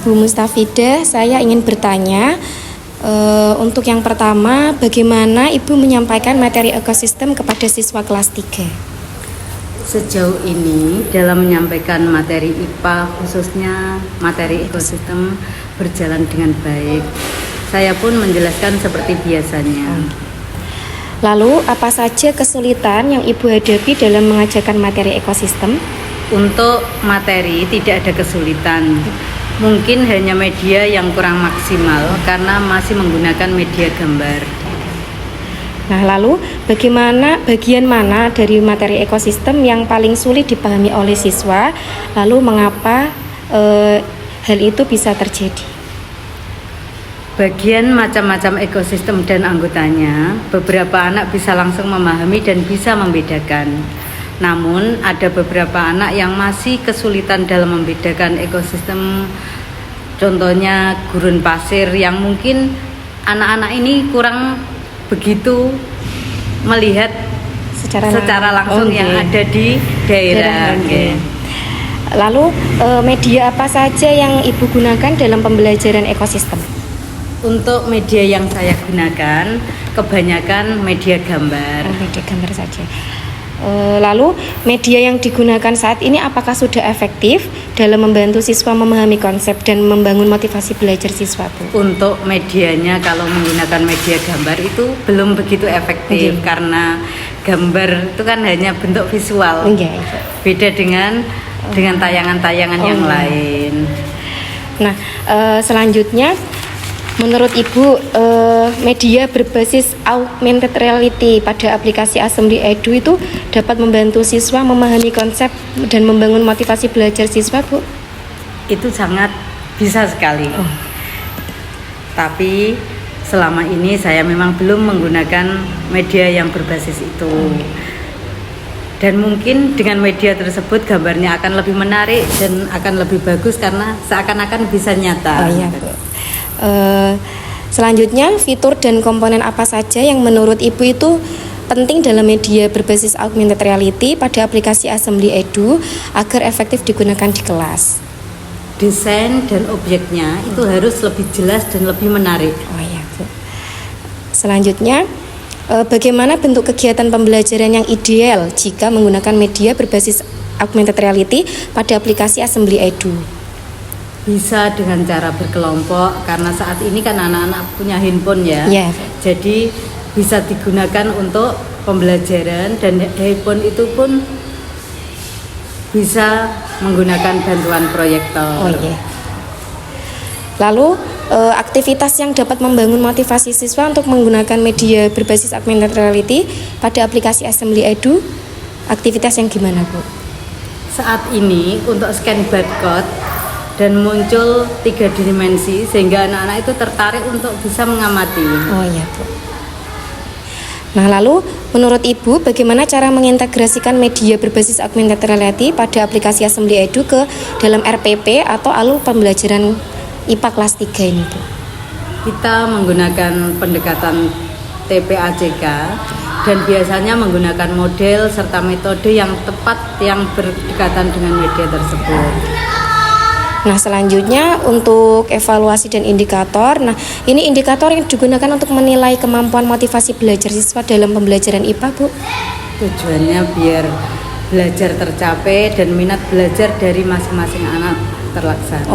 Bu Mustafidah, saya ingin bertanya untuk yang pertama, bagaimana Ibu menyampaikan materi ekosistem kepada siswa kelas 3? Sejauh ini dalam menyampaikan materi IPA khususnya materi ekosistem berjalan dengan baik. Saya pun menjelaskan seperti biasanya. Lalu apa saja kesulitan yang Ibu hadapi dalam mengajarkan materi ekosistem? Untuk materi tidak ada kesulitan. Mungkin hanya media yang kurang maksimal karena masih menggunakan media gambar. Nah, lalu bagian mana dari materi ekosistem yang paling sulit dipahami oleh siswa? Lalu mengapa hal itu bisa terjadi? Bagian macam-macam ekosistem dan anggotanya, beberapa anak bisa langsung memahami dan bisa membedakan. Namun ada beberapa anak yang masih kesulitan dalam membedakan ekosistem. Contohnya gurun pasir yang mungkin anak-anak ini kurang begitu melihat secara langsung yang ada di daerah. Lalu media apa saja yang Ibu gunakan dalam pembelajaran ekosistem? Untuk media yang saya gunakan kebanyakan media gambar. Media gambar saja. Lalu media yang digunakan saat ini apakah sudah efektif dalam membantu siswa memahami konsep dan membangun motivasi belajar siswa, Bu? Untuk medianya kalau menggunakan media gambar itu belum begitu efektif karena gambar itu kan hanya bentuk visual. Beda dengan tayangan-tayangan yang lain. Nah, selanjutnya menurut Ibu, media berbasis augmented reality pada aplikasi Assembly Edu itu dapat membantu siswa memahami konsep dan membangun motivasi belajar siswa, Bu? Itu sangat bisa sekali. Tapi selama ini saya memang belum menggunakan media yang berbasis itu. Dan mungkin dengan media tersebut gambarnya akan lebih menarik dan akan lebih bagus karena seakan-akan bisa nyata. Selanjutnya, fitur dan komponen apa saja yang menurut Ibu itu penting dalam media berbasis augmented reality pada aplikasi Assembly Edu agar efektif digunakan di kelas? Desain dan objeknya itu harus lebih jelas dan lebih menarik. Selanjutnya, bagaimana bentuk kegiatan pembelajaran yang ideal jika menggunakan media berbasis augmented reality pada aplikasi Assembly Edu? Bisa dengan cara berkelompok karena saat ini kan anak-anak punya handphone ya. Jadi bisa digunakan untuk pembelajaran dan handphone itu pun bisa menggunakan bantuan proyektor. Lalu aktivitas yang dapat membangun motivasi siswa untuk menggunakan media berbasis augmented reality pada aplikasi Assembly Edu, aktivitas yang gimana, Bu? Saat ini untuk scan barcode dan muncul 3 dimensi sehingga anak-anak itu tertarik untuk bisa mengamati. Bu. Nah, lalu menurut Ibu bagaimana cara mengintegrasikan media berbasis augmented reality pada aplikasi Assembly Edu ke dalam RPP atau alur pembelajaran IPA kelas 3 ini, Bu? Kita menggunakan pendekatan TPAJK dan biasanya menggunakan model serta metode yang tepat yang berdekatan dengan media tersebut. Nah, selanjutnya untuk evaluasi dan indikator. Nah, ini indikator yang digunakan untuk menilai kemampuan motivasi belajar siswa dalam pembelajaran IPA, Bu. Tujuannya biar belajar tercapai dan minat belajar dari masing-masing anak terlaksana.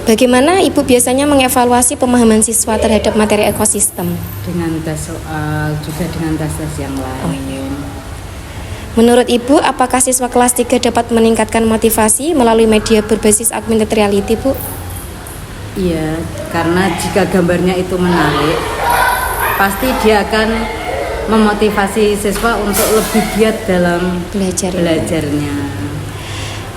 Bagaimana Ibu biasanya mengevaluasi pemahaman siswa terhadap materi ekosistem? Dengan tes soal, juga dengan tes-tes yang lain. Menurut Ibu, apakah siswa kelas 3 dapat meningkatkan motivasi melalui media berbasis augmented reality, Bu? Iya, karena jika gambarnya itu menarik, pasti dia akan memotivasi siswa untuk lebih giat dalam belajarnya.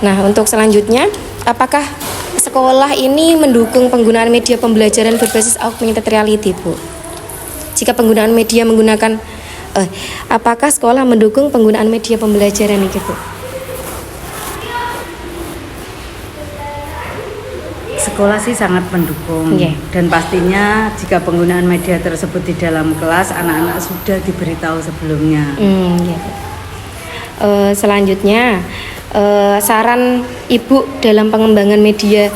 Nah, untuk selanjutnya, apakah sekolah ini mendukung penggunaan media pembelajaran berbasis augmented reality, Bu? Jika penggunaan media apakah sekolah mendukung penggunaan media pembelajaran ini, Bu? Sekolah sih sangat mendukung dan pastinya jika penggunaan media tersebut di dalam kelas anak-anak sudah diberitahu sebelumnya. Selanjutnya, saran Ibu dalam pengembangan media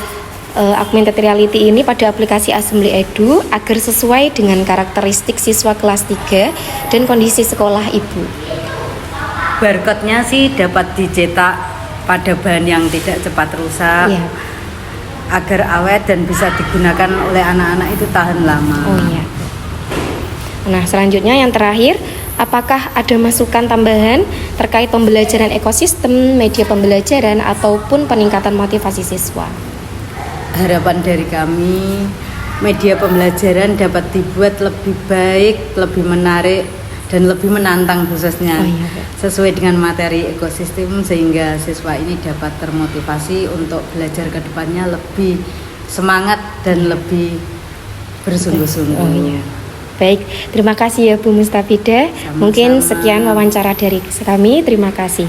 augmented reality ini pada aplikasi Assembly Edu agar sesuai dengan karakteristik siswa kelas 3 dan kondisi sekolah Ibu? Barcode-nya sih dapat dicetak pada bahan yang tidak cepat rusak, Iya. agar awet dan bisa digunakan oleh anak-anak itu tahan lama. Oh iya. Nah, selanjutnya yang terakhir, apakah ada masukan tambahan terkait pembelajaran ekosistem, media pembelajaran, ataupun peningkatan motivasi siswa? Harapan dari kami, media pembelajaran dapat dibuat lebih baik, lebih menarik, dan lebih menantang khususnya Oh iya, Bu. sesuai dengan materi ekosistem, sehingga siswa ini dapat termotivasi untuk belajar ke depannya lebih semangat dan lebih bersungguh-sungguh. Oh iya. Baik, terima kasih ya Bu Mustafida. Sama-sama. Mungkin sekian wawancara dari kami. Terima kasih.